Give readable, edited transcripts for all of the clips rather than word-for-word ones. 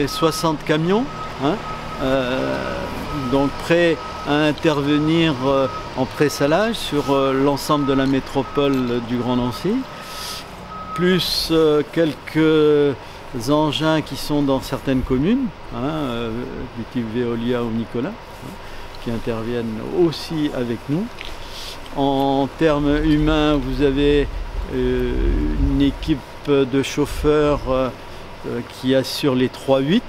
peu 60 camions, hein, donc prêts à intervenir en pré-salage sur l'ensemble de la métropole du Grand Nancy, plus quelques engins qui sont dans certaines communes, hein, du type Veolia ou Nicolas, hein, qui interviennent aussi avec nous. En termes humains, vous avez une équipe de chauffeurs qui assure les 3-8,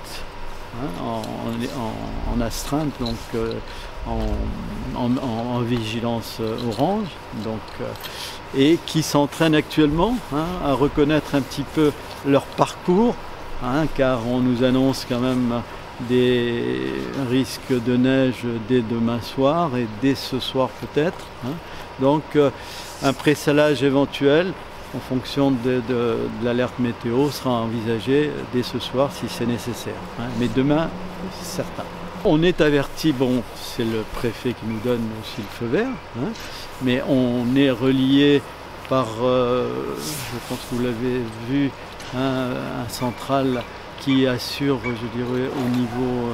hein, en astreinte, donc en vigilance orange, donc, et qui s'entraînent actuellement, hein, à reconnaître un petit peu leur parcours, hein, car on nous annonce quand même des risques de neige dès demain soir et dès ce soir peut-être, hein. Donc un pré-salage éventuel en fonction de l'alerte météo sera envisagé dès ce soir si c'est nécessaire, hein. Mais demain, c'est certain. On est averti, bon, c'est le préfet qui nous donne aussi le feu vert, hein, mais on est relié par, je pense que vous l'avez vu, hein, un central qui assure, je dirais, au niveau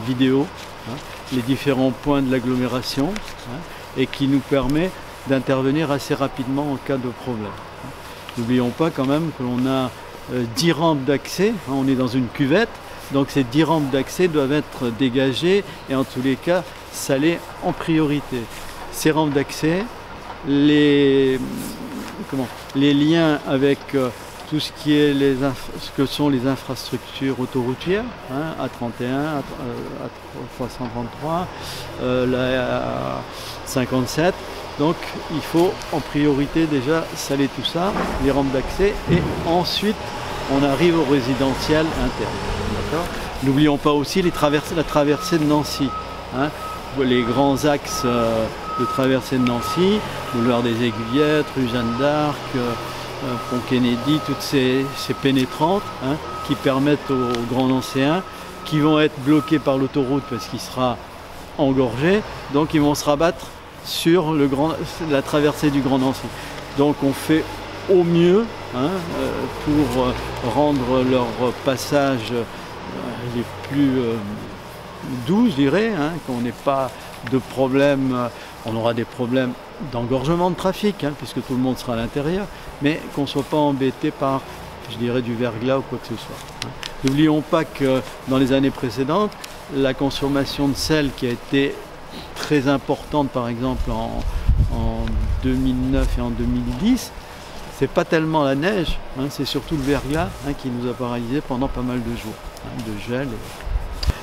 vidéo, hein, les différents points de l'agglomération, hein, et qui nous permet d'intervenir assez rapidement en cas de problème. N'oublions pas quand même que l'on a 10 rampes d'accès, hein, on est dans une cuvette, donc ces 10 rampes d'accès doivent être dégagées et en tous les cas salées en priorité. Ces rampes d'accès, les liens avec tout ce qui est ce que sont les infrastructures autoroutières, hein, A31, A333, la 57. Donc il faut en priorité déjà saler tout ça, les rampes d'accès, et ensuite on arrive au résidentiel interne. N'oublions pas aussi la traversée de Nancy, hein, les grands axes de traversée de Nancy, boulevard des Aiguillettes, rue Jeanne d'Arc, pont Kennedy, toutes ces pénétrantes, hein, qui permettent aux Grands Nancéens, qui vont être bloqués par l'autoroute parce qu'il sera engorgé, donc ils vont se rabattre sur la traversée du Grand Nancy. Donc on fait au mieux, hein, pour rendre leur passage les plus doux, je dirais, hein, qu'on n'ait pas de problème. On aura des problèmes d'engorgement de trafic, hein, puisque tout le monde sera à l'intérieur, mais qu'on ne soit pas embêté par, je dirais, du verglas ou quoi que ce soit, hein. N'oublions pas que dans les années précédentes, la consommation de sel qui a été très importante, par exemple en 2009 et en 2010, c'est pas tellement la neige, hein, c'est surtout le verglas, hein, qui nous a paralysés pendant pas mal de jours, hein, de gel.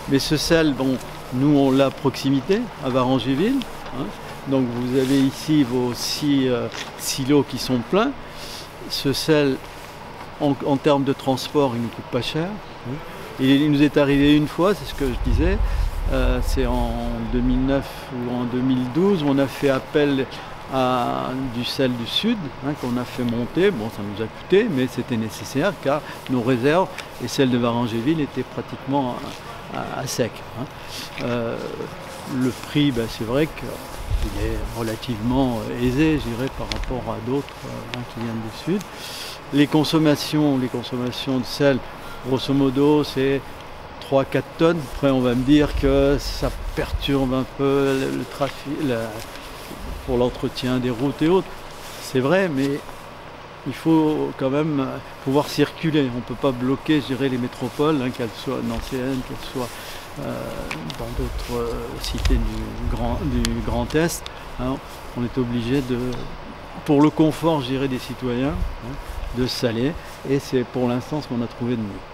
Mais ce sel, bon, nous on l'a à proximité, à Varangéville, hein, donc vous avez ici vos 6 silos qui sont pleins. Ce sel, en termes de transport, il ne coûte pas cher, hein. Et il nous est arrivé une fois, c'est ce que je disais, c'est en 2009 ou en 2012, on a fait appel à du sel du sud, hein, qu'on a fait monter. Bon, ça nous a coûté, mais c'était nécessaire car nos réserves et celles de Varangéville étaient pratiquement à sec, hein. Le prix, ben, c'est vrai qu'il est relativement aisé, je dirais, par rapport à d'autres, hein, qui viennent du sud. Les consommations de sel, grosso modo, c'est 3-4 tonnes. Après, on va me dire que ça perturbe un peu le trafic pour l'entretien des routes et autres. C'est vrai, mais il faut quand même pouvoir circuler. On ne peut pas bloquer, je dirais, les métropoles, hein, qu'elles soient nancéennes, qu'elles soient dans d'autres cités du Grand Est, hein. On est obligé pour le confort, je dirais, des citoyens, hein, de saler. Et c'est pour l'instant ce qu'on a trouvé de mieux.